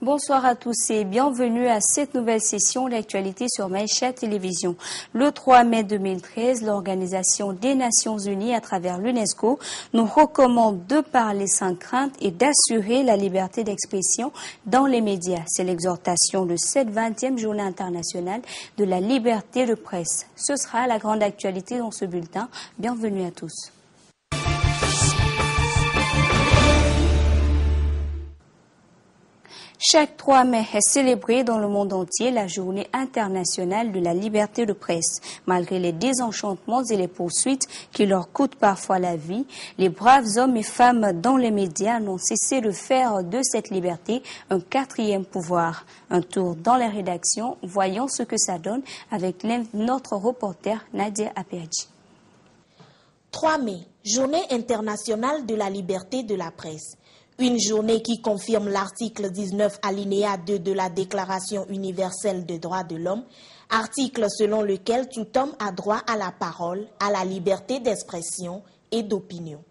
Bonsoir à tous et bienvenue à cette nouvelle session d'actualité sur Maïcha Télévision. Le 3 mai 2013, l'Organisation des Nations Unies à travers l'UNESCO nous recommande de parler sans crainte et d'assurer la liberté d'expression dans les médias. C'est l'exhortation de cette 20e journée internationale de la liberté de presse. Ce sera la grande actualité dans ce bulletin. Bienvenue à tous. Chaque 3 mai est célébrée dans le monde entier la journée internationale de la liberté de presse. Malgré les désenchantements et les poursuites qui leur coûtent parfois la vie, les braves hommes et femmes dans les médias n'ont cessé de faire de cette liberté un quatrième pouvoir. Un tour dans les rédactions, voyons ce que ça donne avec notre reporter Nadia Aperji. 3 mai, journée internationale de la liberté de la presse. Une journée qui confirme l'article 19 alinéa 2 de la Déclaration universelle des droits de l'homme, article selon lequel tout homme a droit à la parole, à la liberté d'expression et d'opinion.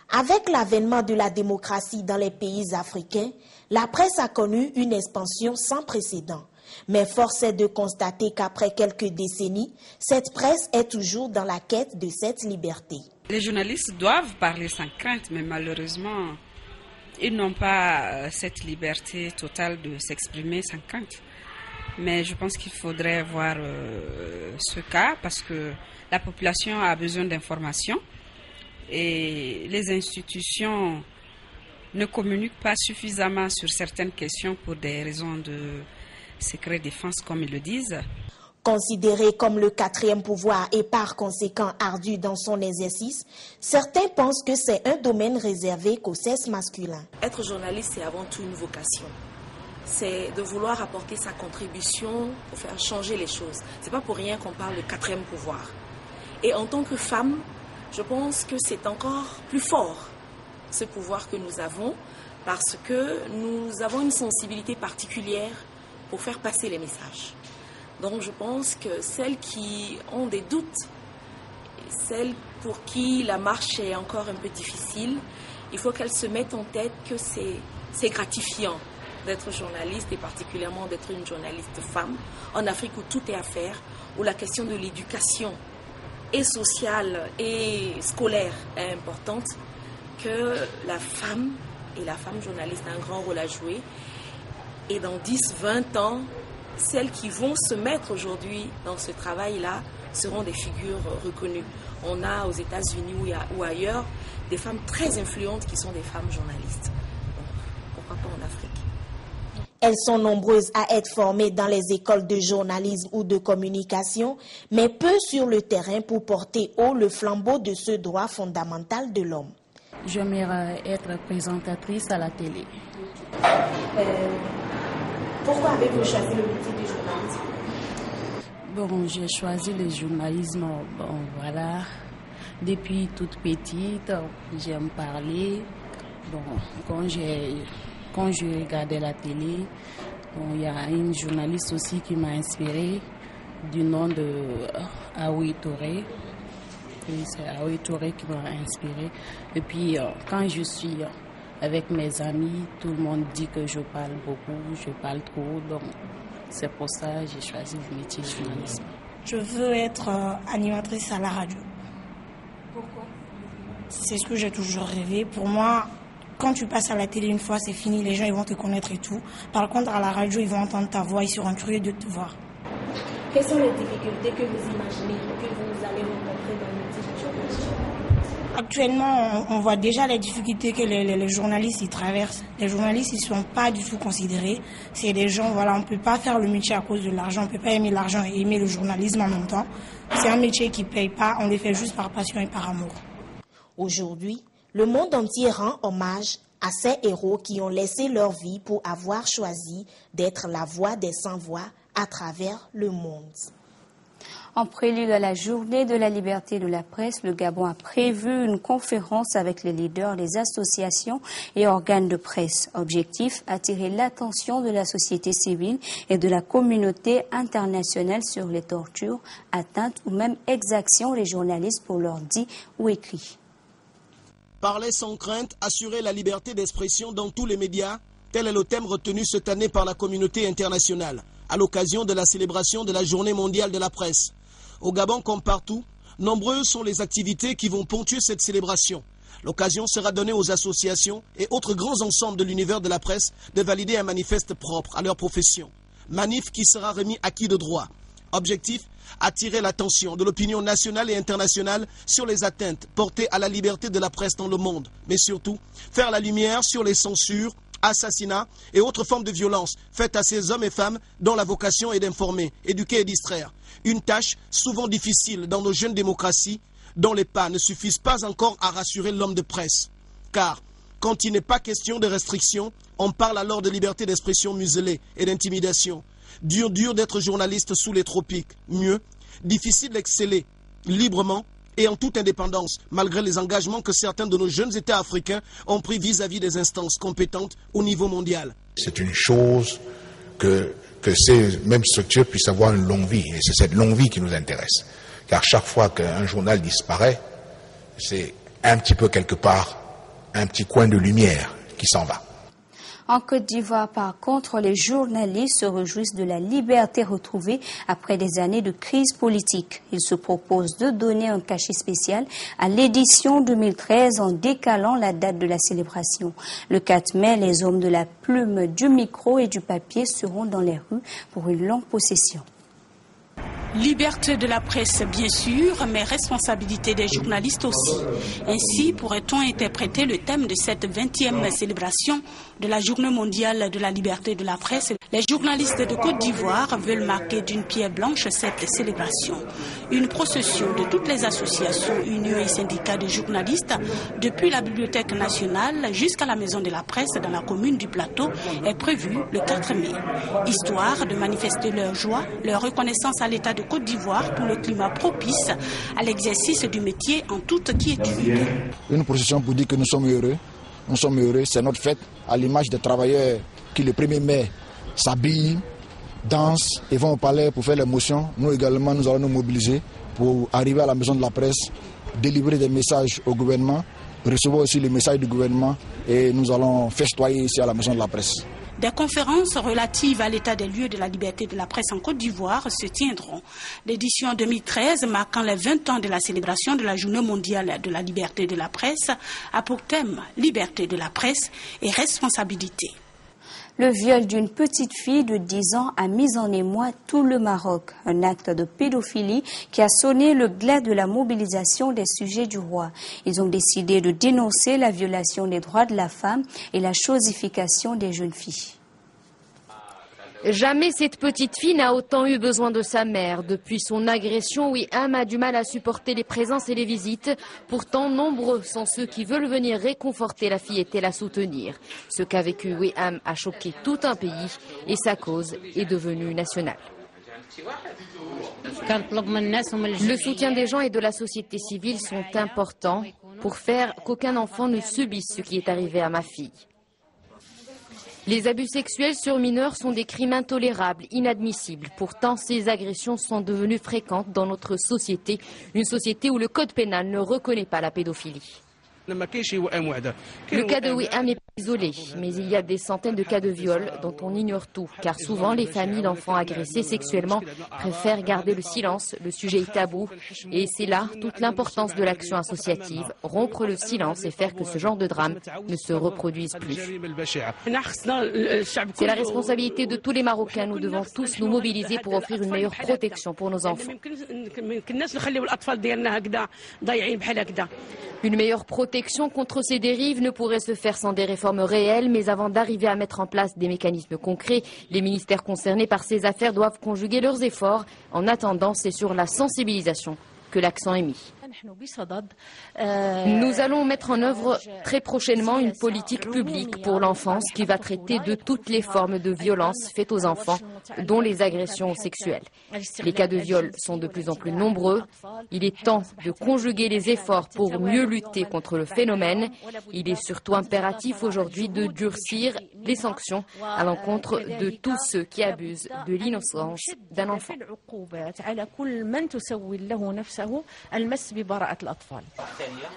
Avec l'avènement de la démocratie dans les pays africains, la presse a connu une expansion sans précédent. Mais force est de constater qu'après quelques décennies, cette presse est toujours dans la quête de cette liberté. Les journalistes doivent parler sans crainte, mais malheureusement, ils n'ont pas cette liberté totale de s'exprimer sans crainte. Mais je pense qu'il faudrait voir ce cas parce que la population a besoin d'informations et les institutions ne communiquent pas suffisamment sur certaines questions pour des raisons de secret défense, comme ils le disent. Considéré comme le quatrième pouvoir et par conséquent ardu dans son exercice, certains pensent que c'est un domaine réservé qu'au sexe masculin. Être journaliste, c'est avant tout une vocation. C'est de vouloir apporter sa contribution pour faire changer les choses. C'est pas pour rien qu'on parle de quatrième pouvoir. Et en tant que femme, je pense que c'est encore plus fort, ce pouvoir que nous avons, parce que nous avons une sensibilité particulière pour faire passer les messages. Donc je pense que celles qui ont des doutes, celles pour qui la marche est encore un peu difficile, il faut qu'elles se mettent en tête que c'est gratifiant d'être journaliste et particulièrement d'être une journaliste femme en Afrique où tout est à faire, où la question de l'éducation et sociale et scolaire est importante, que la femme et la femme journaliste a un grand rôle à jouer. Et dans 10, 20 ans, celles qui vont se mettre aujourd'hui dans ce travail-là seront des figures reconnues. On a aux États-Unis ou ailleurs des femmes très influentes qui sont des femmes journalistes. Donc, pourquoi pas en Afrique? Elles sont nombreuses à être formées dans les écoles de journalisme ou de communication, mais peu sur le terrain pour porter haut le flambeau de ce droit fondamental de l'homme. J'aimerais être présentatrice à la télé. Pourquoi avez-vous choisi le métier de journaliste? Bon, j'ai choisi le journalisme, voilà. Depuis toute petite, j'aime parler. Bon, quand je regardais la télé, il y a une journaliste aussi qui m'a inspirée, du nom de Aoui Touré. Oui, c'est Aoui Touré qui m'a inspirée. Et puis, quand je suis avec mes amis, tout le monde dit que je parle beaucoup, je parle trop, donc c'est pour ça que j'ai choisi le métier de journalisme. Je veux être animatrice à la radio. Pourquoi? C'est ce que j'ai toujours rêvé. Pour moi, quand tu passes à la télé une fois, c'est fini, les gens ils vont te connaître et tout. Par contre, à la radio, ils vont entendre ta voix, ils seront curieux de te voir. Quelles sont les difficultés que vous imaginez que vous allez rencontrer dans le métier de journaliste? Actuellement, on voit déjà les difficultés que les journalistes y traversent. Les journalistes, ils ne sont pas du tout considérés. C'est des gens, voilà, on ne peut pas faire le métier à cause de l'argent. On ne peut pas aimer l'argent et aimer le journalisme en même temps. C'est un métier qui ne paye pas. On le fait juste par passion et par amour. Aujourd'hui, le monde entier rend hommage à ces héros qui ont laissé leur vie pour avoir choisi d'être la voix des sans-voix à travers le monde. En prélude à la journée de la liberté de la presse, le Gabon a prévu une conférence avec les leaders des associations et organes de presse. Objectif, attirer l'attention de la société civile et de la communauté internationale sur les tortures, atteintes ou même exactions des journalistes pour leurs dits ou écrits. Parler sans crainte, assurer la liberté d'expression dans tous les médias, Tel est le thème retenu cette année par la communauté internationale, à l'occasion de la célébration de la Journée mondiale de la presse. Au Gabon comme partout, nombreuses sont les activités qui vont ponctuer cette célébration. L'occasion sera donnée aux associations et autres grands ensembles de l'univers de la presse de valider un manifeste propre à leur profession. Manif qui sera remis acquis de droit. Objectif, attirer l'attention de l'opinion nationale et internationale sur les atteintes portées à la liberté de la presse dans le monde, mais surtout faire la lumière sur les censures, assassinats et autres formes de violence faites à ces hommes et femmes dont la vocation est d'informer, éduquer et distraire. Une tâche souvent difficile dans nos jeunes démocraties dont les pas ne suffisent pas encore à rassurer l'homme de presse. Car quand il n'est pas question de restrictions, on parle alors de liberté d'expression muselée et d'intimidation. Dur d'être journaliste sous les tropiques. Mieux, difficile d'exceller librement et en toute indépendance, malgré les engagements que certains de nos jeunes États africains ont pris vis-à-vis des instances compétentes au niveau mondial. C'est une chose que ces mêmes structures puissent avoir une longue vie. Et c'est cette longue vie qui nous intéresse. Car chaque fois qu'un journal disparaît, c'est un petit peu quelque part, un petit coin de lumière qui s'en va. En Côte d'Ivoire, par contre, les journalistes se réjouissent de la liberté retrouvée après des années de crise politique. Ils se proposent de donner un cachet spécial à l'édition 2013 en décalant la date de la célébration. Le 4 mai, les hommes de la plume, du micro et du papier seront dans les rues pour une longue procession. Liberté de la presse, bien sûr, mais responsabilité des journalistes aussi. Ainsi pourrait-on interpréter le thème de cette 20e célébration de la Journée mondiale de la liberté de la presse. Les journalistes de Côte d'Ivoire veulent marquer d'une pierre blanche cette célébration. Une procession de toutes les associations, unions et syndicats de journalistes, depuis la Bibliothèque nationale jusqu'à la Maison de la presse dans la commune du Plateau, est prévue le 4 mai. Histoire de manifester leur joie, leur reconnaissance à l'État de Côte d'Ivoire pour le climat propice à l'exercice du métier en toute quiétude. Une procession pour dire que nous sommes heureux. Nous sommes heureux, c'est notre fête, à l'image des travailleurs qui le 1er mai s'habillent, dansent et vont au palais pour faire l'émotion. Nous également, nous allons nous mobiliser pour arriver à la maison de la presse, délivrer des messages au gouvernement, recevoir aussi les messages du gouvernement et nous allons festoyer ici à la maison de la presse. Des conférences relatives à l'état des lieux de la liberté de la presse en Côte d'Ivoire se tiendront. L'édition 2013, marquant les 20 ans de la célébration de la Journée mondiale de la liberté de la presse, a pour thème liberté de la presse et responsabilité. Le viol d'une petite fille de 10 ans a mis en émoi tout le Maroc. Un acte de pédophilie qui a sonné le glas de la mobilisation des sujets du roi. Ils ont décidé de dénoncer la violation des droits de la femme et la chosification des jeunes filles. Jamais cette petite fille n'a autant eu besoin de sa mère. Depuis son agression, Wiham a du mal à supporter les présences et les visites. Pourtant, nombreux sont ceux qui veulent venir réconforter la fillette et la soutenir. Ce qu'a vécu Wiham a choqué tout un pays et sa cause est devenue nationale. Le soutien des gens et de la société civile sont importants pour faire qu'aucun enfant ne subisse ce qui est arrivé à ma fille. Les abus sexuels sur mineurs sont des crimes intolérables, inadmissibles. Pourtant, ces agressions sont devenues fréquentes dans notre société, une société où le code pénal ne reconnaît pas la pédophilie. Le cas de Wiham est isolé, mais il y a des centaines de cas de viol dont on ignore tout, car souvent les familles d'enfants agressés sexuellement préfèrent garder le silence, le sujet est tabou, et c'est là toute l'importance de l'action associative, rompre le silence et faire que ce genre de drame ne se reproduise plus. C'est la responsabilité de tous les Marocains, nous devons tous nous mobiliser pour offrir une meilleure protection pour nos enfants. Une meilleure protection contre ces dérives ne pourrait se faire sans des réformes réelles, mais avant d'arriver à mettre en place des mécanismes concrets, les ministères concernés par ces affaires doivent conjuguer leurs efforts. En attendant, c'est sur la sensibilisation que l'accent est mis. Nous allons mettre en œuvre très prochainement une politique publique pour l'enfance qui va traiter de toutes les formes de violences faites aux enfants, dont les agressions sexuelles. Les cas de viol sont de plus en plus nombreux. Il est temps de conjuguer les efforts pour mieux lutter contre le phénomène. Il est surtout impératif aujourd'hui de durcir les sanctions à l'encontre de tous ceux qui abusent de l'innocence d'un enfant.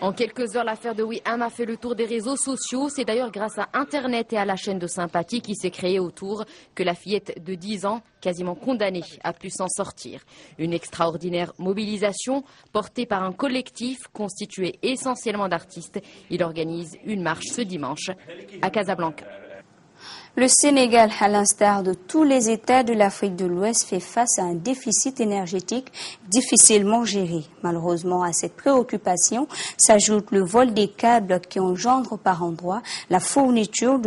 En quelques heures, l'affaire de Wiham a fait le tour des réseaux sociaux. C'est d'ailleurs grâce à Internet et à la chaîne de sympathie qui s'est créée autour que la fillette de 10 ans, quasiment condamnée, a pu s'en sortir. Une extraordinaire mobilisation portée par un collectif constitué essentiellement d'artistes. Il organise une marche ce dimanche à Casablanca. Le Sénégal, à l'instar de tous les États de l'Afrique de l'Ouest, fait face à un déficit énergétique difficilement géré. Malheureusement, à cette préoccupation s'ajoute le vol des câbles qui engendre par endroits la rupture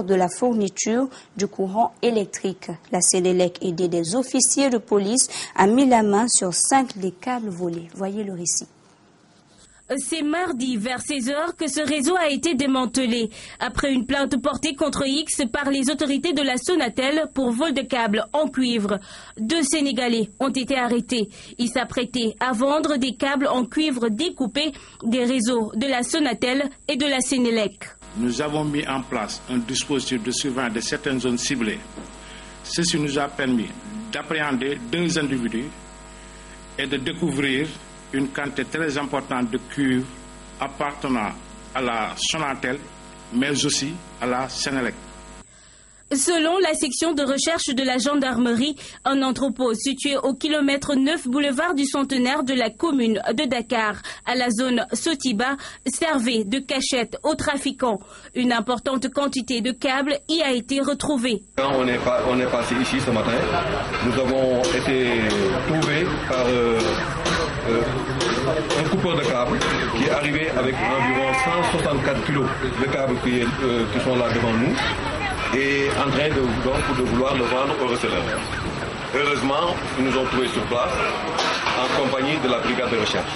de la fourniture du courant électrique. La Sénélec, aidée des officiers de police, a mis la main sur 5 des câbles volés. Voyez le récit. C'est mardi, vers 16h, que ce réseau a été démantelé, après une plainte portée contre X par les autorités de la Sonatel pour vol de câbles en cuivre. 2 Sénégalais ont été arrêtés. Ils s'apprêtaient à vendre des câbles en cuivre découpés des réseaux de la Sonatel et de la Sénélec. Nous avons mis en place un dispositif de surveillance de certaines zones ciblées. Ceci nous a permis d'appréhender 2 individus et de découvrir une quantité très importante de cuivre appartenant à la Sonatel, mais aussi à la Sénélec. Selon la section de recherche de la gendarmerie, un entrepôt situé au kilomètre 9 boulevard du Centenaire de la commune de Dakar, à la zone Sotiba, servait de cachette aux trafiquants. Une importante quantité de câbles y a été retrouvée. Quand on est passé ici ce matin, nous avons été trouvés par un coupeur de câbles qui est arrivé avec environ 164 kilos de câbles qui sont là devant nous et en train de vouloir le vendre au receleur. Heureusement, ils nous ont trouvés sur place en compagnie de la brigade de recherche.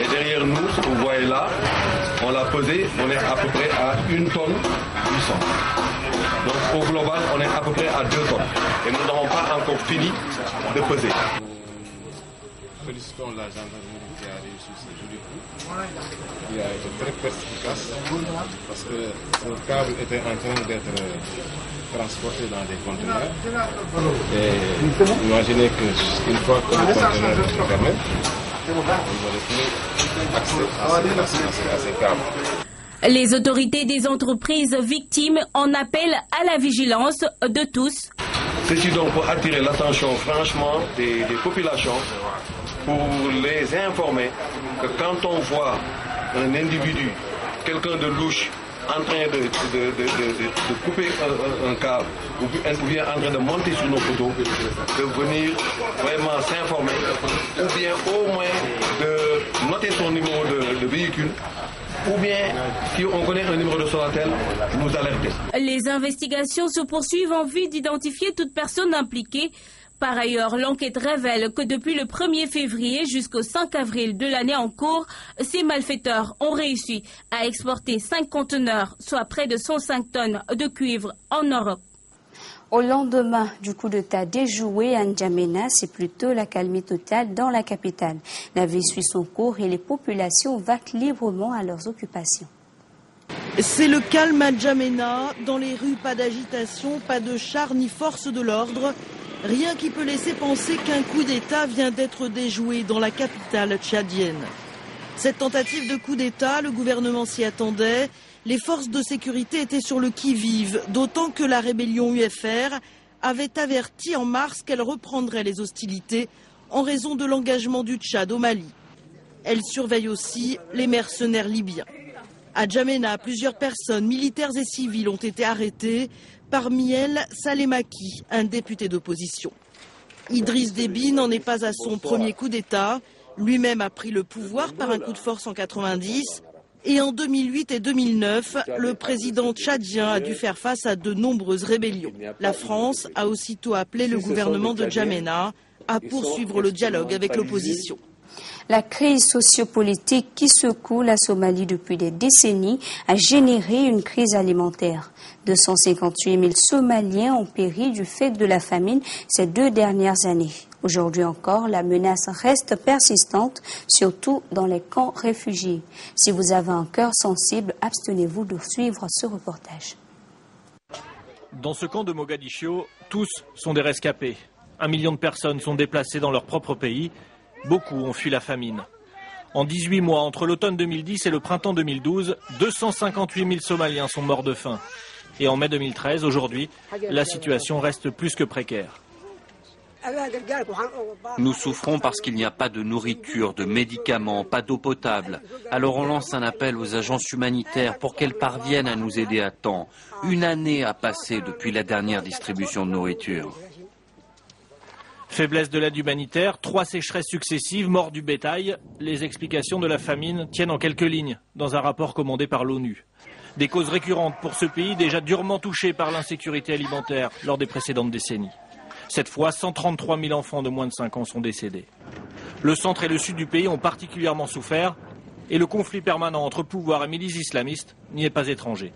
Et derrière nous, ce que vous voyez là, on l'a pesé, on est à peu près à 1 tonne 800. Donc au global, on est à peu près à 2 tonnes. Et nous n'avons pas encore fini de peser. Félicitons la gendarmerie qui a réussi ce joli coup, qui a été très perspicace, parce que ce câble était en train d'être transporté dans des conteneurs. Et imaginez qu'une fois que le conteneur est fermé, on n'aurait plus accès à ces câbles. Les autorités des entreprises victimes en appellent à la vigilance de tous. Ceci donc pour attirer l'attention franchement des populations, pour les informer que quand on voit un individu, quelqu'un de louche, en train de couper un câble ou bien en train de monter sur nos poteaux, de venir vraiment s'informer ou bien au moins de noter son numéro de véhicule ou bien, si on connaît un numéro de Sonatel, nous alerter. Les investigations se poursuivent en vue d'identifier toute personne impliquée. Par ailleurs, l'enquête révèle que depuis le 1er février jusqu'au 5 avril de l'année en cours, ces malfaiteurs ont réussi à exporter 5 conteneurs, soit près de 105 tonnes de cuivre en Europe. Au lendemain du coup d'État déjoué à N'Djamena, c'est plutôt la calmie totale dans la capitale. La vie suit son cours et les populations vaquent librement à leurs occupations. C'est le calme à N'Djamena. Dans les rues, pas d'agitation, pas de chars ni force de l'ordre. Rien qui peut laisser penser qu'un coup d'État vient d'être déjoué dans la capitale tchadienne. Cette tentative de coup d'État, le gouvernement s'y attendait. Les forces de sécurité étaient sur le qui-vive, d'autant que la rébellion UFR avait averti en mars qu'elle reprendrait les hostilités en raison de l'engagement du Tchad au Mali. Elle surveille aussi les mercenaires libyens. À N'Djamena, plusieurs personnes, militaires et civiles, ont été arrêtées. Parmi elles, Saleh Maki, un député d'opposition. Idriss Déby n'en est pas à son premier coup d'État. Lui-même a pris le pouvoir par un coup de force en 90. Et en 2008 et 2009, le président tchadien a dû faire face à de nombreuses rébellions. La France a aussitôt appelé le gouvernement de N'Djamena à poursuivre le dialogue avec l'opposition. La crise sociopolitique qui secoue la Somalie depuis des décennies a généré une crise alimentaire. 258 000 Somaliens ont péri du fait de la famine ces 2 dernières années. Aujourd'hui encore, la menace reste persistante, surtout dans les camps réfugiés. Si vous avez un cœur sensible, abstenez-vous de suivre ce reportage. Dans ce camp de Mogadiscio, tous sont des rescapés. 1 million de personnes sont déplacées dans leur propre pays. Beaucoup ont fui la famine. En 18 mois, entre l'automne 2010 et le printemps 2012, 258 000 Somaliens sont morts de faim. Et en mai 2013, aujourd'hui, la situation reste plus que précaire. Nous souffrons parce qu'il n'y a pas de nourriture, de médicaments, pas d'eau potable. Alors on lance un appel aux agences humanitaires pour qu'elles parviennent à nous aider à temps. Une année a passé depuis la dernière distribution de nourriture. Faiblesse de l'aide humanitaire, 3 sécheresses successives, mort du bétail. Les explications de la famine tiennent en quelques lignes dans un rapport commandé par l'ONU. Des causes récurrentes pour ce pays déjà durement touché par l'insécurité alimentaire lors des précédentes décennies. Cette fois, 133 000 enfants de moins de 5 ans sont décédés. Le centre et le sud du pays ont particulièrement souffert et le conflit permanent entre pouvoir et milices islamistes n'y est pas étranger.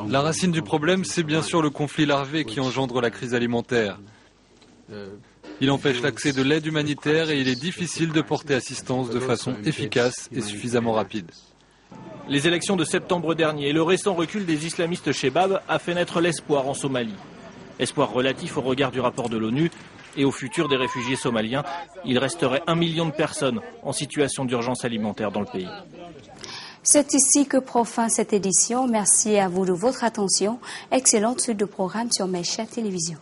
La racine du problème, c'est bien sûr le conflit larvé qui engendre la crise alimentaire. Il empêche l'accès de l'aide humanitaire et il est difficile de porter assistance de façon efficace et suffisamment rapide. Les élections de septembre dernier et le récent recul des islamistes Shebab a fait naître l'espoir en Somalie. Espoir relatif au regard du rapport de l'ONU et au futur des réfugiés somaliens. Il resterait 1 million de personnes en situation d'urgence alimentaire dans le pays. C'est ici que prend fin cette édition. Merci à vous de votre attention. Excellente suite de programmes sur Maïcha Télévision.